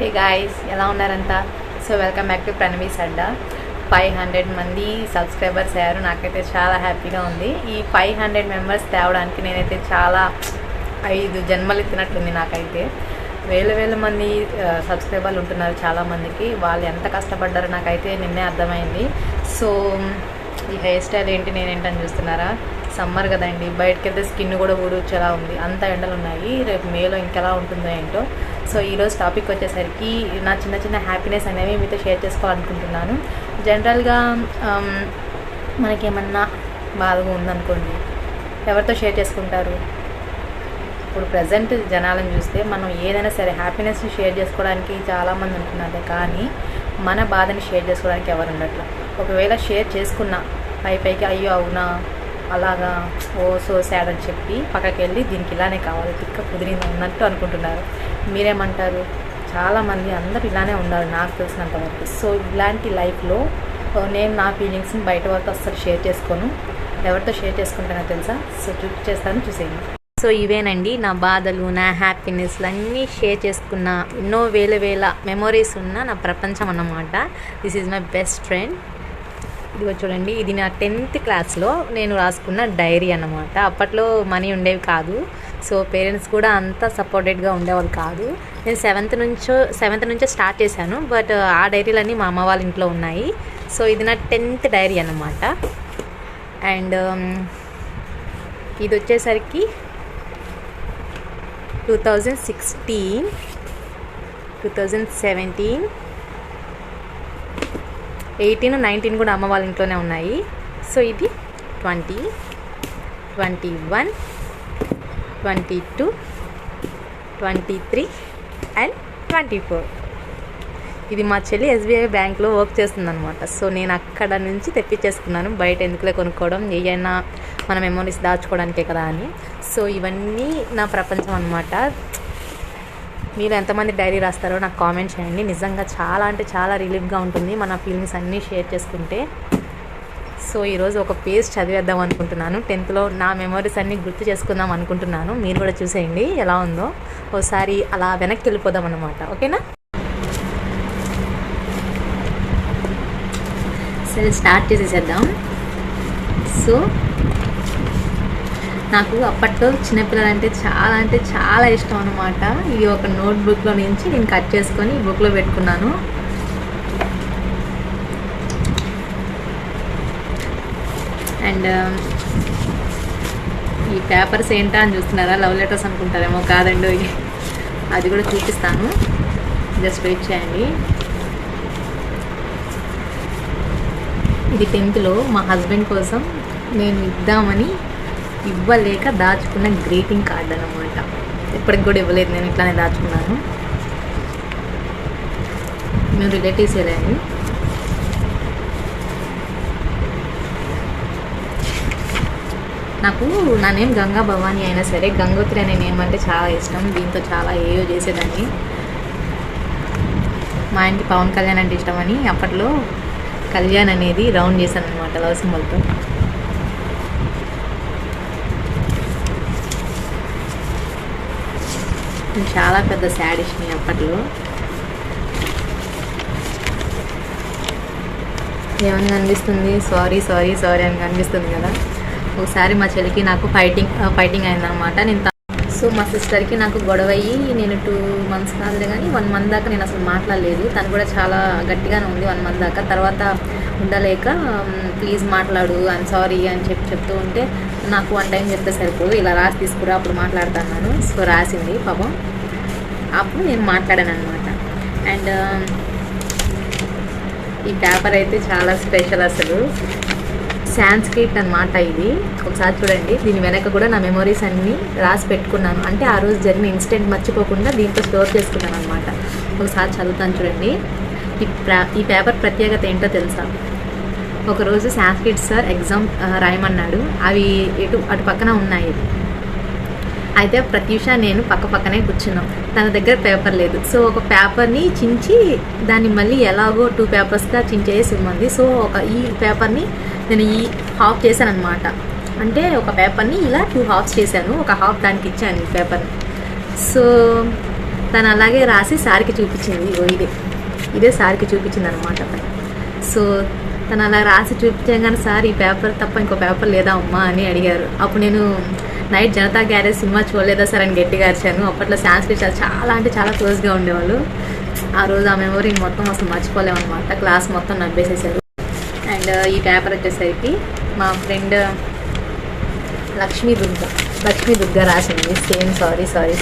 Hey guys, ఎలా ఉన్నారంతా? So welcome back to ప్రణవీస్ అడ్డా. 500 మంది subscribers అయ్యారు. నాకైతే చాలా హ్యాపీగా ఉంది. ఈ 500 మెంబర్స్ తేవడానికి నేనైతే చాలా 5 జన్మలు ఎత్తినట్లుంది. నాకైతే వేల మంది సబ్స్క్రైబర్లు ఉంటున్నారు చాలామందికి. వాళ్ళు ఎంత కష్టపడ్డారో నాకైతే నిన్నే అర్థమైంది. సో ఈ హెయిర్ స్టైల్ ఏంటి నేనేంటని చూస్తున్నారా? సమ్మర్ కదండి, బయటకు వెళ్తే స్కిన్ కూడా ఊడొచ్చేలా ఉంది. అంత ఎండలు ఉన్నాయి. రేపు మేలో ఇంకెలా ఉంటుందో ఏంటో. సో ఈరోజు టాపిక్ వచ్చేసరికి నా చిన్న హ్యాపీనెస్ అనేవి మీతో షేర్ చేసుకోవాలనుకుంటున్నాను. జనరల్గా మనకేమన్నా బాధగా ఉందనుకోండి, ఎవరితో షేర్ చేసుకుంటారు? ఇప్పుడు ప్రజెంట్ జనాలను చూస్తే మనం ఏదైనా సరే హ్యాపీనెస్ని షేర్ చేసుకోవడానికి చాలామంది ఉంటున్నారు, కానీ మన బాధని షేర్ చేసుకోవడానికి ఎవరు ఉండట్లా. ఒకవేళ షేర్ చేసుకున్నా పైకి అయ్యో అవునా అలాగా ఓ సో సాడ్ అని చెప్పి పక్కకి వెళ్ళి దీనికి ఇలానే కావాలి తిక్క కుదిరింది అన్నట్టు అనుకుంటున్నారు. మీరేమంటారు? చాలామంది అందరూ ఇలానే ఉన్నారు నాకు తెలిసినంత వరకు. సో ఇలాంటి లైఫ్లో నేను నా ఫీలింగ్స్ని బయట వరకు అస్సలు షేర్ చేసుకోను. ఎవరితో షేర్ చేసుకుంటానో తెలుసా? సో చూసేయండి. సో ఇవేనండి నా బాధలు, నా హ్యాపీనెస్లు అన్నీ షేర్ చేసుకున్న ఎన్నో వేల మెమొరీస్ ఉన్న నా ప్రపంచం అన్నమాట. This is my best friend. ఇదిగో చూడండి, ఇది నా 10th క్లాస్లో నేను రాసుకున్న డైరీ అన్నమాట. అప్పట్లో మనీ ఉండేవి కాదు. సో పేరెంట్స్ కూడా అంత సపోర్టెడ్గా ఉండేవాళ్ళు కాదు. నేను సెవెంత్ నుంచే స్టార్ట్ చేశాను. బట్ ఆ డైరీలన్నీ మా అమ్మ వాళ్ళ ఇంట్లో ఉన్నాయి. సో ఇది నా 10th డైరీ అన్నమాట. అండ్ ఇది వచ్చేసరికి 2016, 2017, 18, 19 కూడా అమ్మ వాళ్ళ ఇంట్లోనే ఉన్నాయి. సో ఇది 20, 21, 22, 23 అండ్ 24. ఇది మా చెల్లి SBI బ్యాంక్లో వర్క్ చేస్తుందన్నమాట. సో నేను అక్కడ నుంచి తెప్పించేసుకున్నాను. బయట ఎందుకులే కొనుక్కోవడం, ఏదైనా మన మెమోరీస్ దాచుకోవడానికే కదా అని. సో ఇవన్నీ నా ప్రపంచం అన్నమాట. మీరు ఎంతమంది డైరీ రాస్తారో నాకు కామెంట్ చేయండి. నిజంగా చాలా అంటే చాలా రిలీఫ్గా ఉంటుంది మన ఫీలింగ్స్ అన్నీ షేర్ చేసుకుంటే. సో ఈరోజు ఒక పేజ్ చదివేద్దాం అనుకుంటున్నాను. 10thలో నా మెమోరీస్ అన్నీ గుర్తు చేసుకుందాం అనుకుంటున్నాను. మీరు కూడా చూసేయండి ఎలా ఉందో. ఒకసారి అలా వెనక్కి వెళ్ళిపోదాం అన్నమాట. ఓకేనా? సరే, స్టార్ట్ చేసేసేద్దాం. సో నాకు అప్పట్లో చిన్నపిల్లలంటే చాలా ఇష్టం అనమాట. ఇది ఒక నోట్బుక్లో నుంచి నేను కట్ చేసుకొని ఈ బుక్లో పెట్టుకున్నాను. అండ్ ఈ పేపర్స్ ఏంటా అని చూస్తున్నారా? లవ్ లెటర్స్ అనుకుంటారేమో. కాదండి, అది కూడా చూపిస్తాను. జస్ట్ వెయిట్ చేయండి. ఇది 10thలో మా హస్బెండ్ కోసం నేను ఇవ్వలేక దాచుకున్న గ్రీటింగ్ కార్డ్ అన్నమాట. ఇప్పటికి కూడా ఇవ్వలేదు, నేను ఇట్లానే దాచుకున్నాను. మేము రిలేటివ్స్ వెళ్ళండి. నాకు నా నేమ్ గంగా భవానీ అయినా సరే గంగోత్రి అనే నేమ్ అంటే చాలా ఇష్టం. దీంతో చాలా ఏయో చేసేదాన్ని. మా ఆయనకి పవన్ కళ్యాణ్ అంటే ఇష్టమని అప్పట్లో కళ్యాణ్ అనేది రౌండ్ చేశాను అనమాట లవ్ సింబల్తో. నేను చాలా పెద్ద శాడిస్ట్ని అప్పట్లో. ఏమని కనిపిస్తుంది? సారీ అని కనిపిస్తుంది కదా. ఒకసారి మా చెల్లికి నాకు ఫైటింగ్ అయిందనమాట. సో మా సిస్టర్కి నాకు గొడవ అయ్యి నేను 2 months కాదులే కానీ 1 month దాకా నేను అసలు మాట్లాడలేదు. తను కూడా చాలా గట్టిగానే ఉంది 1 month దాకా. తర్వాత ఉండలేక ప్లీజ్ మాట్లాడు, ఐమ్ సారీ అని చెప్తూ ఉంటే నాకు 1 time చెప్తే సరిపోదు, ఇలా రాసి తీసుకురా అప్పుడు మాట్లాడుతున్నాను. సో రాసింది పాపం, అప్పుడు నేను మాట్లాడాను అనమాట. అండ్ ఈ పేపర్ అయితే చాలా స్పెషల్ అసలు. సాంస్క్రిట్ అన్నమాట ఇది. ఒకసారి చూడండి, దీని వెనక కూడా నా మెమొరీస్ అన్నీ రాసి పెట్టుకున్నాను. అంటే ఆ రోజు జరిగిన ఇన్సిడెంట్ మర్చిపోకుండా దీంట్లో స్టోర్ చేసుకున్నాను అనమాట. ఒకసారి చదువుతాను చూడండి. ఈ పేపర్ ప్రత్యేకత ఏంటో తెలుసా? ఒకరోజు సాంస్క్రిట్ సార్ ఎగ్జామ్ రాయమన్నాడు. అవి అటు పక్కన ఉన్నాయి. అయితే ప్రత్యూష నేను పక్కనే కూర్చున్నాం. తన దగ్గర పేపర్ లేదు. సో ఒక పేపర్ని చించి దాన్ని మళ్ళీ ఎలాగో 2 పేపర్స్గా చించేసి ఉంది. సో ఈ పేపర్ని నేను హాఫ్ చేశాను అనమాట. అంటే ఒక పేపర్ని ఇలా 2 halves చేశాను. ఒక హాఫ్ దానికి ఇచ్చాను ఈ పేపర్ని. సో తను అలాగే రాసి సార్కి చూపించింది. ఇదే సార్కి చూపించింది అనమాట. సో తను అలా రాసి చూపించగానే సార్ ఈ పేపర్ తప్ప ఇంకో పేపర్ లేదా అమ్మా అని అడిగారు. అప్పుడు నేను నైట్ జనతా గ్యారేజ్ సినిమా చూడలేదా సార్ అని గట్టిగా అరిచాను. అప్పట్లో సాంస్క్రిట్ చాలా అంటే చాలా క్లోజ్గా ఉండేవాళ్ళు. ఆ రోజు ఆ మెమొరీని మొత్తం అసలు మర్చిపోలేమన్నమాట. క్లాస్ మొత్తం నవ్వేసేసారు. అండ్ ఈ పేపర్ వచ్చేసరికి మా ఫ్రెండ్ లక్ష్మీ దుర్గా రాసింది. సేమ్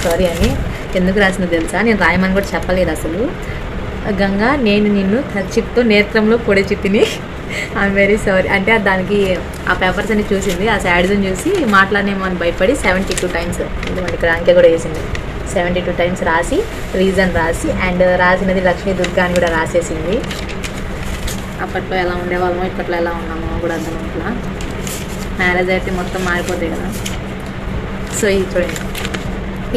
సారీ అని. ఎందుకు రాసిందో తెలుసా? నేను రాయమని కూడా చెప్పలేదు అసలు. గంగా నేను నిన్ను ఖర్చిప్తో నేత్రంలో పొడి చిత్తిని, ఐఎమ్ వెరీ సారీ అంటే దానికి ఆ పేపర్స్ అన్ని చూసింది. ఆ శాడీస్ని చూసి మాట్లాడనేమో అని భయపడి 72 టైమ్స్ ఎందుకంటే ఇక్కడ అంకె కూడా వేసింది. 72 టైమ్స్ రాసి రీజన్ రాసి అండ్ రాసినది లక్ష్మీ దుర్గా అని కూడా రాసేసింది. అప్పట్లో ఎలా ఉండేవాళ్ళమో ఇప్పట్లో ఎలా ఉన్నామో కూడా అర్థమవుతుందా. మ్యారేజ్ అయితే మొత్తం మారిపోతాయి కదా. సో ఇది చూడండి,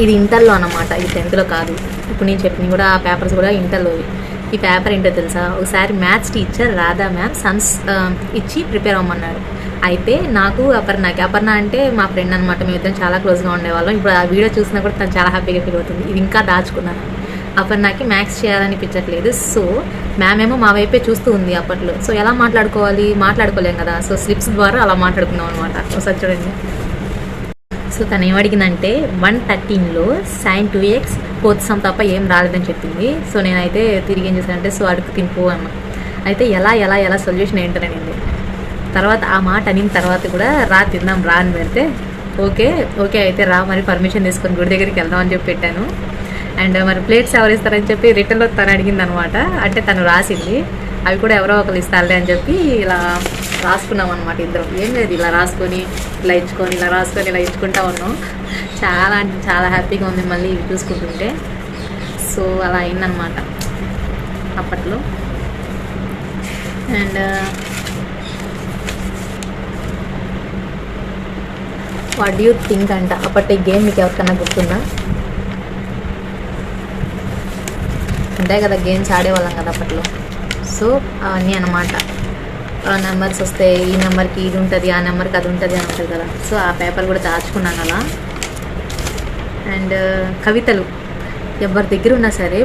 ఇది ఇంటర్లో అన్నమాట, ఇది 10th కాదు. ఇప్పుడు నేను చెప్పిన కూడా ఆ పేపర్స్ కూడా ఇంటర్లో. ఈ పేపర్ ఏంటో తెలుసా? ఒకసారి maths teacher Radha ma'am sums ఇచ్చి ప్రిపేర్ అవ్వమన్నాడు. అయితే నాకు అపర్ణ అంటే మా ఫ్రెండ్ అనమాట. మేమిద్దరం చాలా క్లోజ్గా ఉండేవాళ్ళం. ఇప్పుడు ఆ వీడియో చూసినా కూడా తను చాలా హ్యాపీగా ఫీల్ అవుతుంది. ఇది ఇంకా దాచుకున్నాను. అపర్ణకి మ్యాథ్స్ చేయాలనిపించట్లేదు. సో మ్యామ్ ఏమో మా వైపే చూస్తూ ఉంది అప్పట్లో. సో ఎలా మాట్లాడుకోలేం కదా. సో స్లిప్స్ ద్వారా అలా మాట్లాడుకున్నాం అనమాట. ఒకసారి చూడండి. సో తను ఏమడిగిందంటే 113లో sin 2x పోత్సం తప్ప ఏం రాలేదని చెప్పింది. సో నేనైతే తిరిగి ఏం చేశానంటే సో అడుగు తినిపో అన్న. అయితే ఎలా సొల్యూషన్ ఏంటనండి. తర్వాత ఆ మాట అనిన తర్వాత కూడా తిందాం అని పెడితే ఓకే అయితే రా, మరి పర్మిషన్ తీసుకొని గుడి దగ్గరికి వెళ్దాం అని చెప్పి పెట్టాను. అండ్ మరి ప్లేట్స్ ఎవరు ఇస్తారని చెప్పి రిటర్న్లో తను అడిగింది అనమాట. అంటే తను రాసింది, అవి కూడా ఎవరో ఒకరు ఇస్తారులే అని చెప్పి ఇలా రాసుకున్నాం అనమాట ఇద్దరం. ఏం లేదు, ఇలా రాసుకొని ఇలా ఇచ్చుకుంటా ఉన్నాం. చాలా అంటే చాలా హ్యాపీగా ఉంది మళ్ళీ ఇవి చూసుకుంటుంటే. సో అలా అయిందనమాట అప్పట్లో. And what do you think అంట. అప్పటి గేమ్ మీకు ఎవరికన్నా గుర్తుందా? ఉంటాయి కదా గేమ్స్ ఆడేవాళ్ళం కదా అప్పట్లో. సో అవన్నీ అన్నమాట. నెంబర్స్ వస్తే ఈ నెంబర్కి ఇది ఉంటుంది, ఆ నెంబర్కి అది ఉంటుంది అని ఉంటుంది కదా. సో ఆ పేపర్ కూడా దాచుకున్నాను అలా. అండ్ కవితలు ఎవరి దగ్గర ఉన్నా సరే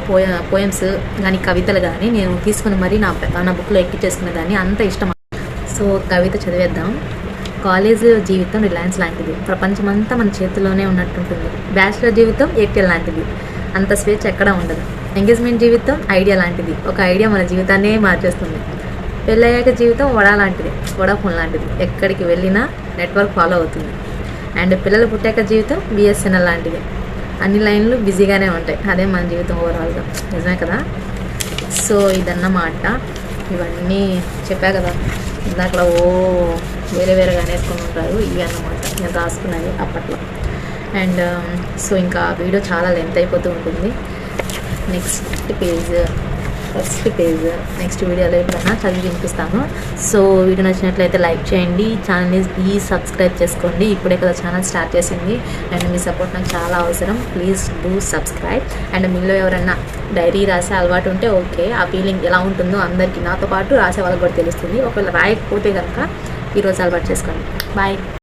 పోయమ్స్ కానీ కవితలు కానీ నేను తీసుకుని మరీ నా బుక్లో ఎక్కించేసుకునేదాన్ని, అంత ఇష్టం. సో కవిత చదివేద్దాం. కాలేజ్ జీవితం రిలయన్స్ లాంటిది, ప్రపంచమంతా మన చేతిలోనే ఉన్నట్టుంటుంది. బ్యాచిలర్ జీవితం ఎయిర్టెల్ లాంటిది, అంత స్వేచ్ఛ ఎక్కడా ఉండదు. ఎంగేజ్మెంట్ జీవితం ఐడియా లాంటిది, ఒక ఐడియా మన జీవితాన్నే మార్చేస్తుంది. పెళ్ళయ్యాక జీవితం వడాఫోన్ లాంటిది, ఎక్కడికి వెళ్ళినా నెట్వర్క్ ఫాలో అవుతుంది. అండ్ పిల్లలు పుట్టాక జీవితం బిఎస్ఎన్ఎల్ లాంటిది, అన్ని లైన్లు బిజీగానే ఉంటాయి. అదే మన జీవితం ఓవరాల్గా. నిజమే కదా. సో ఇదన్నమాట. ఇవన్నీ చెప్పా కదా ఇందాకలా వేరేగా వేసుకొని ఉంటారు. ఇవి అన్నమాట నేను రాసుకున్నది అప్పట్లో. అండ్ సో ఇంకా వీడియో చాలా లెంత్ అయిపోతూ ఉంటుంది. ఫస్ట్ పేజ్ నెక్స్ట్ వీడియోలో ఎప్పుడైనా చదివి వినిపిస్తాను. సో వీడియో నచ్చినట్లయితే లైక్ చేయండి, ఛానల్ని ప్లీజ్ సబ్స్క్రైబ్ చేసుకోండి. ఇప్పుడే కదా ఛానల్ స్టార్ట్ చేసింది అండ్ మీ సపోర్ట్ నాకు చాలా అవసరం. Please do subscribe. అండ్ మీలో ఎవరైనా డైరీ రాసే అలవాటు ఉంటే ఓకే, ఆ ఫీలింగ్ ఎలా ఉంటుందో అందరికీ నాతో పాటు రాసే వాళ్ళకి కూడా తెలుస్తుంది. ఒకవేళ రాయకపోతే కనుక ఈరోజు అలవాటు చేసుకోండి. బాయ్.